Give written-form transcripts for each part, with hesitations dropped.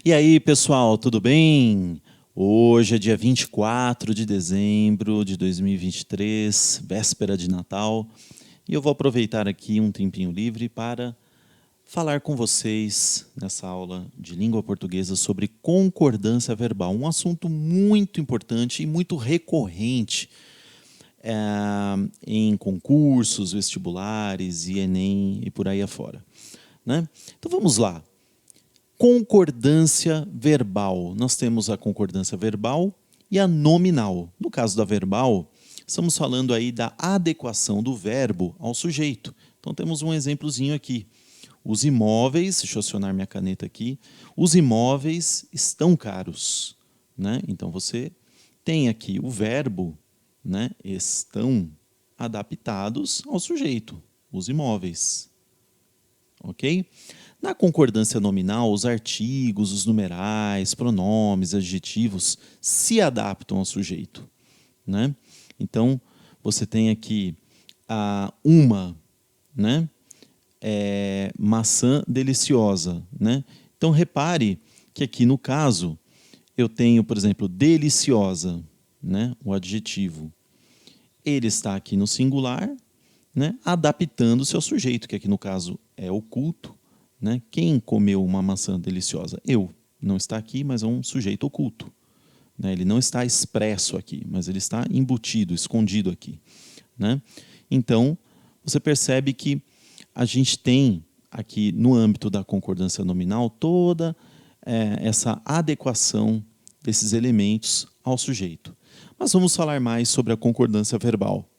E aí, pessoal, tudo bem? Hoje é dia 24 de dezembro de 2023, véspera de Natal, e eu vou aproveitar aqui um tempinho livre para falar com vocês nessa aula de língua portuguesa sobre concordância verbal, um assunto muito importante e muito recorrente é, em concursos, vestibulares e Enem e por aí afora, né? Então vamos lá. Concordância verbal. Nós temos a concordância verbal e a nominal. No caso da verbal, estamos falando aí da adequação do verbo ao sujeito. Então temos um exemplozinho aqui. Os imóveis, deixa eu acionar minha caneta aqui, os imóveis estão caros, né? Então você tem aqui o verbo, né? Estão adaptados ao sujeito, os imóveis. Ok? Na concordância nominal, os artigos, os numerais, pronomes, adjetivos se adaptam ao sujeito, né? Então, você tem aqui uma, né? Maçã deliciosa, né? Então, repare que aqui no caso, eu tenho, por exemplo, deliciosa, né? O adjetivo. Ele está aqui no singular, né? Adaptando-se ao sujeito, que aqui no caso é oculto. Né? Quem comeu uma maçã deliciosa? Eu. Não está aqui, mas é um sujeito oculto. Né? Ele não está expresso aqui, mas ele está embutido, escondido aqui. Né? Então, você percebe que a gente tem aqui no âmbito da concordância nominal toda essa adequação desses elementos ao sujeito. Mas vamos falar mais sobre a concordância verbal.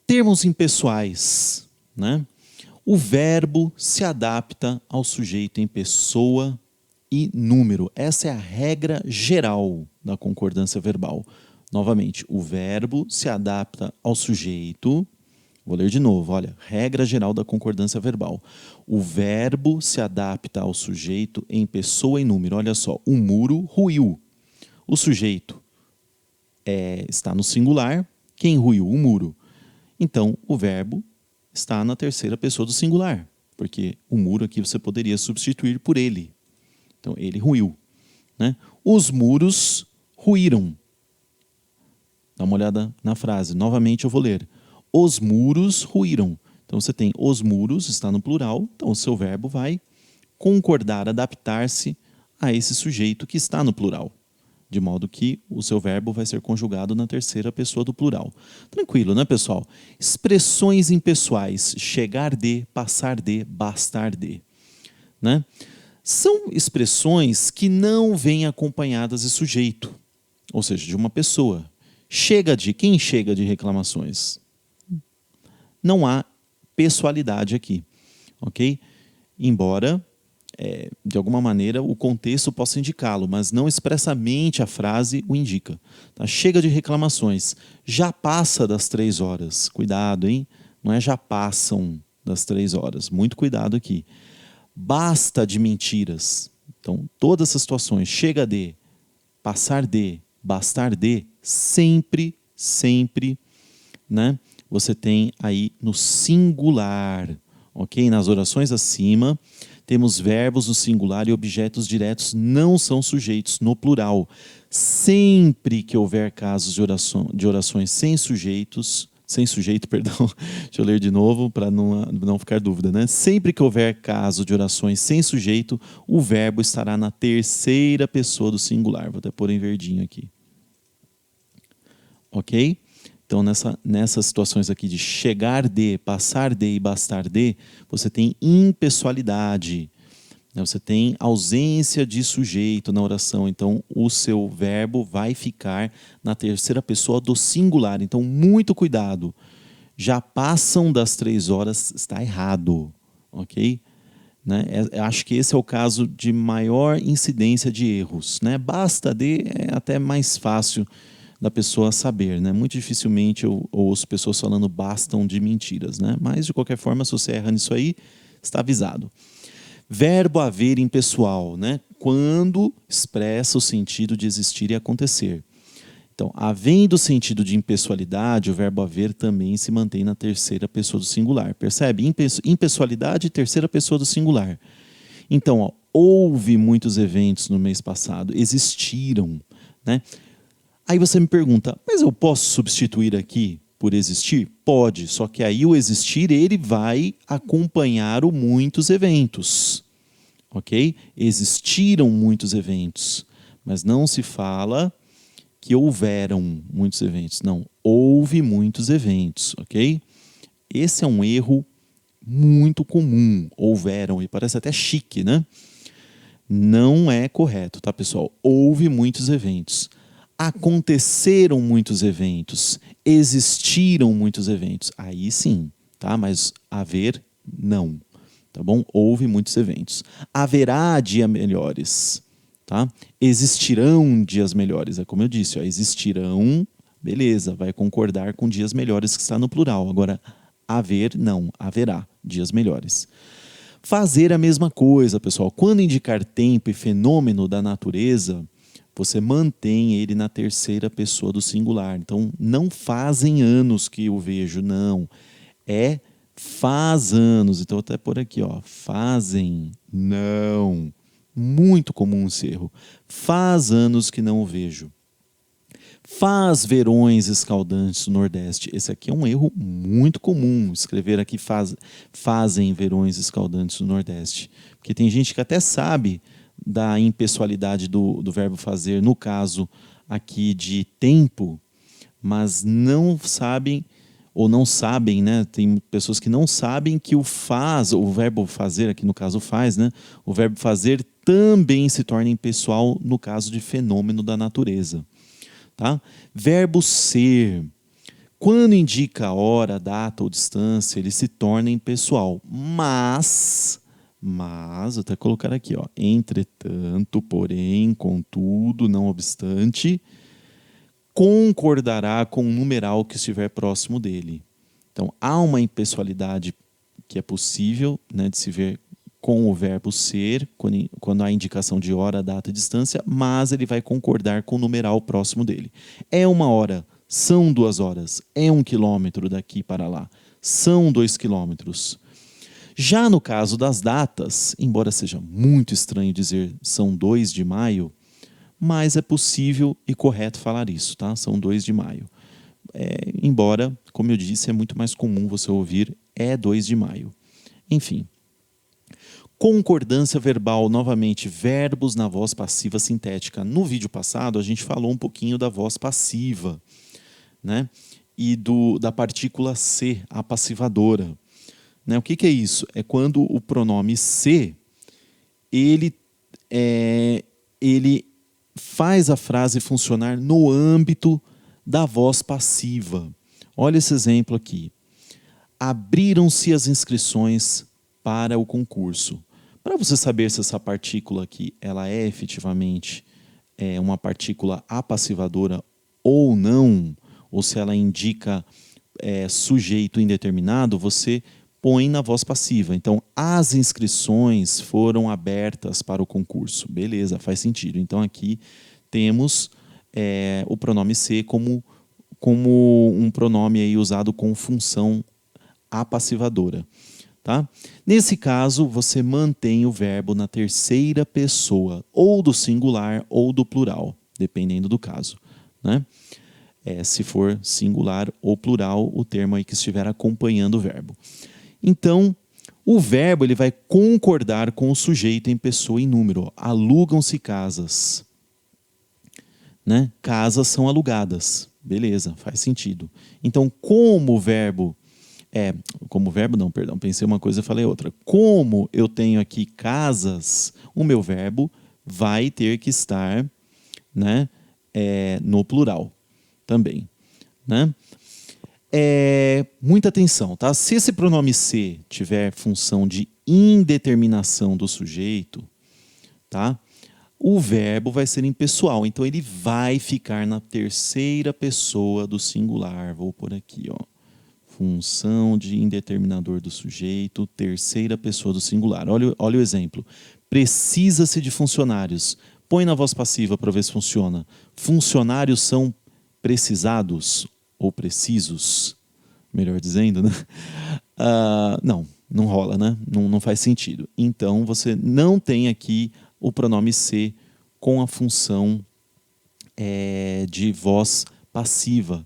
Termos impessoais, né? O verbo se adapta ao sujeito em pessoa e número. Essa é a regra geral da concordância verbal. Novamente, o verbo se adapta ao sujeito. Vou ler de novo, olha, regra geral da concordância verbal. O verbo se adapta ao sujeito em pessoa e número. Olha só, o muro ruiu. O sujeito está no singular. Quem ruiu? O muro. Então, o verbo está na terceira pessoa do singular, porque o muro aqui você poderia substituir por ele. Então, ele ruiu. Né? Os muros ruíram. Dá uma olhada na frase. Novamente eu vou ler. Os muros ruíram. Então, você tem os muros, está no plural, então o seu verbo vai concordar, adaptar-se a esse sujeito que está no plural. De modo que o seu verbo vai ser conjugado na terceira pessoa do plural. Tranquilo, né, pessoal? Expressões impessoais, chegar de, passar de, bastar de. Né? São expressões que não vêm acompanhadas de sujeito, ou seja, de uma pessoa. Chega de, quem chega de reclamações? Não há pessoalidade aqui, ok? Embora de alguma maneira, o contexto possa indicá-lo, mas não expressamente a frase o indica. Tá? Chega de reclamações. Já passa das 3 horas. Cuidado, hein? Não é já passam das 3 horas. Muito cuidado aqui. Basta de mentiras. Então, todas essas situações, chega de, passar de, bastar de, sempre, né? Você tem aí no singular. Ok? Nas orações acima, temos verbos no singular e objetos diretos não são sujeitos no plural. Sempre que houver casos de orações sem sujeito, perdão, deixa eu ler de novo para não ficar dúvida, né? Sempre que houver caso de orações sem sujeito, o verbo estará na terceira pessoa do singular. Vou até pôr em verdinho aqui. Ok? Então, nessas situações aqui de chegar de, passar de e bastar de, você tem impessoalidade, né? Você tem ausência de sujeito na oração. Então, o seu verbo vai ficar na terceira pessoa do singular. Então, muito cuidado. Já passam das 3 horas, está errado. Ok? Né? Acho que esse é o caso de maior incidência de erros. Né? Basta de é até mais fácil da pessoa saber, né? Muito dificilmente eu ouço pessoas falando bastam de mentiras, né? Mas de qualquer forma, se você erra nisso aí, está avisado. Verbo haver impessoal, né? Quando expressa o sentido de existir e acontecer. Então, havendo o sentido de impessoalidade, o verbo haver também se mantém na terceira pessoa do singular. Percebe? Impessoalidade, terceira pessoa do singular. Então, ó, houve muitos eventos no mês passado, existiram, né? Aí você me pergunta, mas eu posso substituir aqui por existir? Pode, só que aí o existir ele vai acompanhar o muitos eventos, ok? Existiram muitos eventos, mas não se fala que houveram muitos eventos. Não, houve muitos eventos, ok? Esse é um erro muito comum. Houveram, e parece até chique, né? Não é correto, tá, pessoal? Houve muitos eventos. Aconteceram muitos eventos. Existiram muitos eventos. Aí sim, tá? Mas haver, não. Tá bom? Houve muitos eventos. Haverá dias melhores. Tá? Existirão dias melhores. É como eu disse, ó, existirão, beleza, vai concordar com dias melhores que está no plural. Agora, haver, não, haverá dias melhores. Fazer a mesma coisa, pessoal. Quando indicar tempo e fenômeno da natureza, você mantém ele na terceira pessoa do singular. Então, não fazem anos que eu vejo, não. É faz anos. Então, até por aqui, ó, fazem, não. Muito comum esse erro. Faz anos que não o vejo. Faz verões escaldantes no Nordeste. Esse aqui é um erro muito comum. Escrever aqui fazem verões escaldantes no Nordeste. Porque tem gente que até sabe da impessoalidade do verbo fazer, no caso aqui de tempo, mas não sabem, ou não sabem, né? Tem pessoas que não sabem que o faz, o verbo fazer, aqui no caso faz, né? O verbo fazer também se torna impessoal no caso de fenômeno da natureza. Tá? Verbo ser. Quando indica hora, data ou distância, ele se torna impessoal. Mas, vou até colocar aqui, ó, entretanto, porém, contudo, não obstante, concordará com o numeral que estiver próximo dele. Então, há uma impessoalidade que é possível, né, de se ver com o verbo ser, quando há indicação de hora, data e distância, mas ele vai concordar com o numeral próximo dele. É 1 hora, são 2 horas, é 1 quilômetro daqui para lá, são 2 quilômetros. Já no caso das datas, embora seja muito estranho dizer são 2 de maio, mas é possível e correto falar isso, tá? São 2 de maio. Embora, como eu disse, é muito mais comum você ouvir é 2 de maio. Enfim. Concordância verbal, novamente, verbos na voz passiva sintética. No vídeo passado, a gente falou um pouquinho da voz passiva, né? E da partícula se, a passivadora. Né? O que é isso? É quando o pronome se, ele faz a frase funcionar no âmbito da voz passiva. Olha esse exemplo aqui. Abriram-se as inscrições para o concurso. Para você saber se essa partícula aqui ela é efetivamente uma partícula apassivadora ou não, ou se ela indica sujeito indeterminado, você põe na voz passiva. Então, as inscrições foram abertas para o concurso. Beleza, faz sentido. Então, aqui temos o pronome ser como um pronome aí usado com função apassivadora. Tá? Nesse caso, você mantém o verbo na terceira pessoa, ou do singular ou do plural, dependendo do caso. Né? Se for singular ou plural, o termo aí que estiver acompanhando o verbo. Então, o verbo ele vai concordar com o sujeito em pessoa e número. Alugam-se casas. Né? Casas são alugadas. Beleza, faz sentido. Então, como verbo não, perdão, pensei uma coisa e falei outra. Como eu tenho aqui casas, o meu verbo vai ter que estar, né, no plural também. Né? Muita atenção, tá? Se esse pronome se tiver função de indeterminação do sujeito, tá? O verbo vai ser impessoal, então ele vai ficar na terceira pessoa do singular. Vou por aqui, ó. Função de indeterminador do sujeito, terceira pessoa do singular. Olha o exemplo. Precisa-se de funcionários. Põe na voz passiva para ver se funciona. Funcionários são precisados ou precisos, melhor dizendo, né? Não, Não rola, né? Não faz sentido. Então, você não tem aqui o pronome ser com a função de voz passiva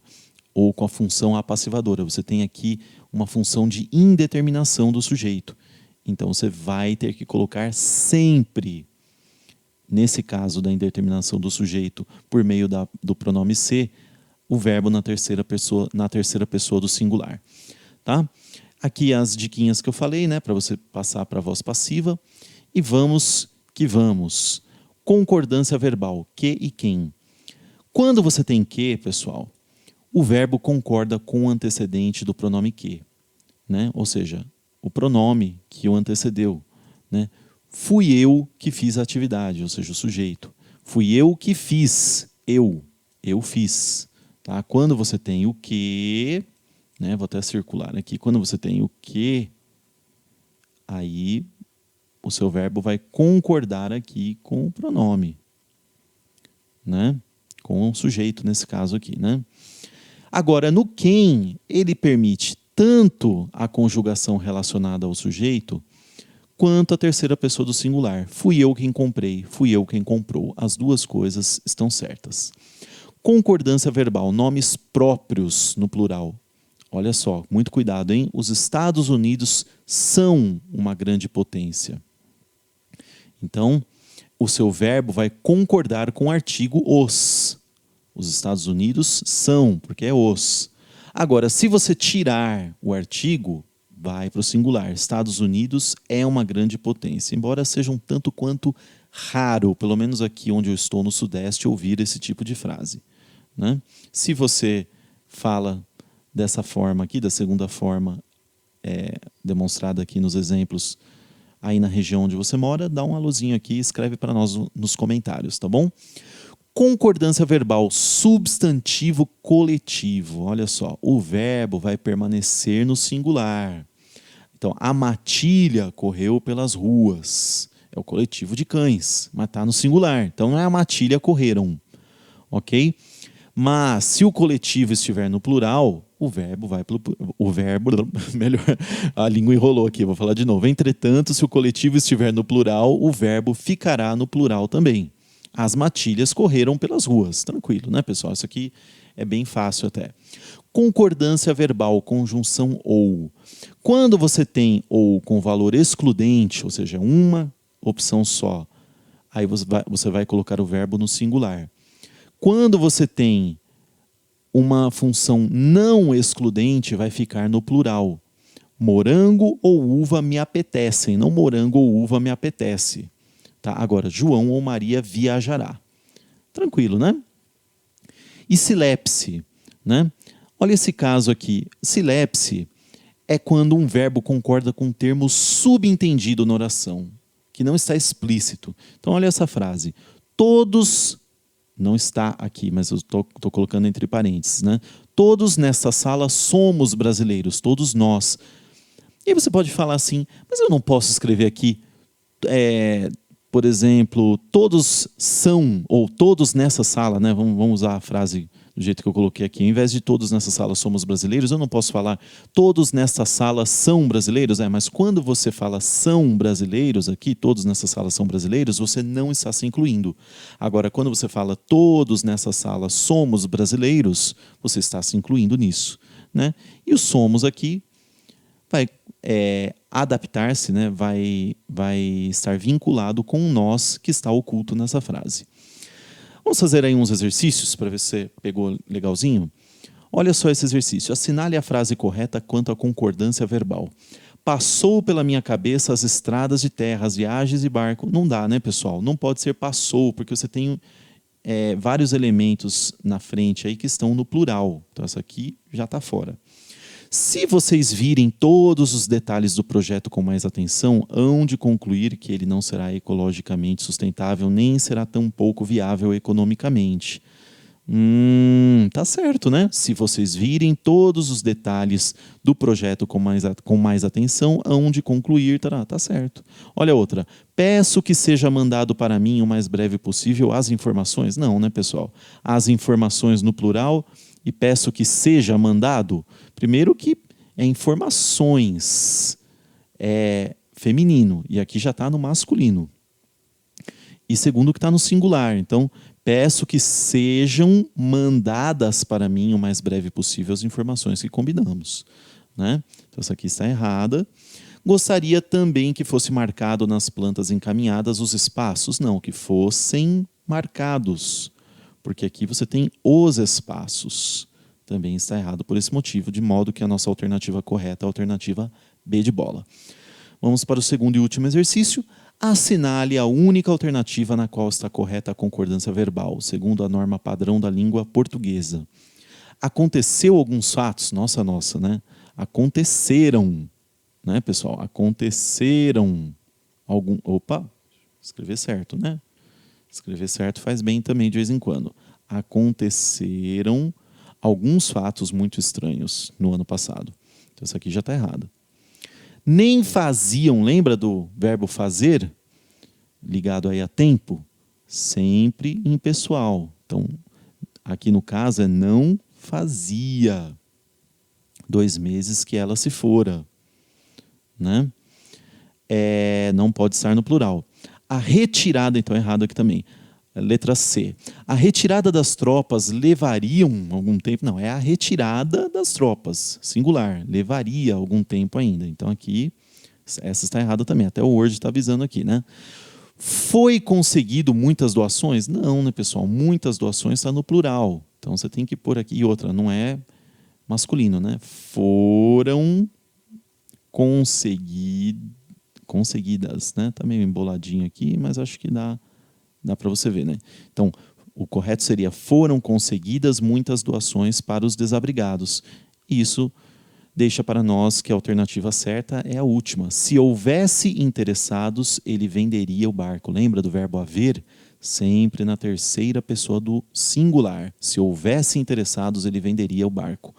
ou com a função apassivadora. Você tem aqui uma função de indeterminação do sujeito. Então, você vai ter que colocar sempre, nesse caso da indeterminação do sujeito, por meio do pronome ser, o verbo na terceira pessoa do singular. Tá? Aqui as diquinhas que eu falei, né, para você passar para a voz passiva. E vamos que vamos. Concordância verbal, que e quem. Quando você tem que, pessoal, o verbo concorda com o antecedente do pronome que, né? Ou seja, o pronome que o antecedeu, né? Fui eu que fiz a atividade, ou seja, o sujeito. Fui eu que fiz, eu fiz. Tá? Quando você tem o que, né? Vou até circular aqui. Quando você tem o que, aí o seu verbo vai concordar aqui com o pronome, né? Com o sujeito, nesse caso aqui, né? Agora, no quem, ele permite tanto a conjugação relacionada ao sujeito, quanto a terceira pessoa do singular. Fui eu quem comprei, fui eu quem comprou. As duas coisas estão certas. Concordância verbal, nomes próprios no plural. Olha só, muito cuidado, hein? Os Estados Unidos são uma grande potência. Então, o seu verbo vai concordar com o artigo os. Os Estados Unidos são, porque é os. Agora, se você tirar o artigo, vai para o singular. Estados Unidos é uma grande potência, embora seja um tanto quanto raro, pelo menos aqui onde eu estou no Sudeste, ouvir esse tipo de frase, né? Se você fala dessa forma aqui, da segunda forma demonstrada aqui nos exemplos, aí na região onde você mora, dá um alôzinho aqui e escreve para nós nos comentários, tá bom? Concordância verbal, substantivo coletivo. Olha só, o verbo vai permanecer no singular. Então, a matilha correu pelas ruas. É o coletivo de cães, mas está no singular. Então, não é a matilha correram, ok? Mas, se o coletivo estiver no plural, o verbo vai para o verbo... Melhor, a língua enrolou aqui, vou falar de novo. Entretanto, se o coletivo estiver no plural, o verbo ficará no plural também. As matilhas correram pelas ruas. Tranquilo, né, pessoal? Isso aqui é bem fácil até. Concordância verbal, conjunção ou. Quando você tem ou com valor excludente, ou seja, uma opção só, aí você vai colocar o verbo no singular. Quando você tem uma função não excludente, vai ficar no plural. Morango ou uva me apetecem, não morango ou uva me apetece. Tá? Agora, João ou Maria viajará. Tranquilo, né? E silepse, né? Olha esse caso aqui. Silepse é quando um verbo concorda com um termo subentendido na oração, que não está explícito. Então, olha essa frase. Todos, não está aqui, mas eu estou colocando entre parênteses, né? Todos nesta sala somos brasileiros, todos nós. E aí você pode falar assim, mas eu não posso escrever aqui... por exemplo, todos são, ou todos nessa sala, né? Vamos usar a frase do jeito que eu coloquei aqui. Ao invés de todos nessa sala somos brasileiros, eu não posso falar todos nessa sala são brasileiros, mas quando você fala são brasileiros aqui, todos nessa sala são brasileiros, você não está se incluindo. Agora, quando você fala todos nessa sala somos brasileiros, você está se incluindo nisso, né? E o somos aqui vai adaptar-se, né? vai estar vinculado com o nós que está oculto nessa frase. Vamos fazer aí uns exercícios para ver se você pegou legalzinho? Olha só esse exercício. Assinale a frase correta quanto à concordância verbal. Passou pela minha cabeça as estradas de terra, as viagens de barco. Não dá, né, pessoal? Não pode ser passou, porque você tem vários elementos na frente aí que estão no plural. Então, essa aqui já está fora. Se vocês virem todos os detalhes do projeto com mais atenção, hão de concluir que ele não será ecologicamente sustentável, nem será tão pouco viável economicamente. Tá certo, né? Se vocês virem todos os detalhes do projeto com mais atenção, hão de concluir, tá certo. Olha outra. Peço que seja mandado para mim o mais breve possível as informações. Não, né, pessoal? As informações no plural e peço que seja mandado. Primeiro que informações. é feminino, e aqui já está no masculino. E segundo, que está no singular. Então, peço que sejam mandadas para mim o mais breve possível as informações que combinamos, né? Então, essa aqui está errada. Gostaria também que fosse marcado nas plantas encaminhadas os espaços. Não, que fossem marcados, porque aqui você tem os espaços. Também está errado por esse motivo, de modo que a nossa alternativa correta é a alternativa B de bola. Vamos para o segundo e último exercício. Assinale a única alternativa na qual está correta a concordância verbal, segundo a norma padrão da língua portuguesa. Aconteceu alguns fatos, nossa, né? Aconteceram, né, pessoal? Aconteceram Opa, escrever certo, né? Escrever certo faz bem também de vez em quando. Aconteceram alguns fatos muito estranhos no ano passado. Então, isso aqui já está errado. Nem faziam, lembra do verbo fazer? Ligado aí a tempo? Sempre impessoal. Então, aqui no caso é não fazia 2 meses que ela se fora, né? Não pode estar no plural. A retirada, então, é errado aqui também. Letra C. A retirada das tropas levariam algum tempo? Não, é a retirada das tropas, singular. Levaria algum tempo ainda. Então aqui, essa está errada também. Até o Word está avisando aqui, né? Foi conseguido muitas doações? Não, né, pessoal? Muitas doações está no plural. Então você tem que pôr aqui. E outra, não é masculino, né? Foram conseguidas, né? Tá meio emboladinho aqui, mas acho que dá para você ver, né? Então, o correto seria: foram conseguidas muitas doações para os desabrigados. Isso deixa para nós que a alternativa certa é a última. Se houvesse interessados, ele venderia o barco. Lembra do verbo haver? Sempre na terceira pessoa do singular. Se houvesse interessados, ele venderia o barco.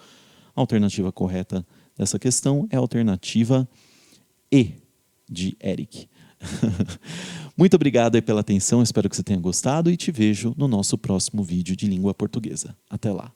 A alternativa correta dessa questão é a alternativa E, de Eric. Muito obrigado aí pela atenção, espero que você tenha gostado e te vejo no nosso próximo vídeo de língua portuguesa. Até lá!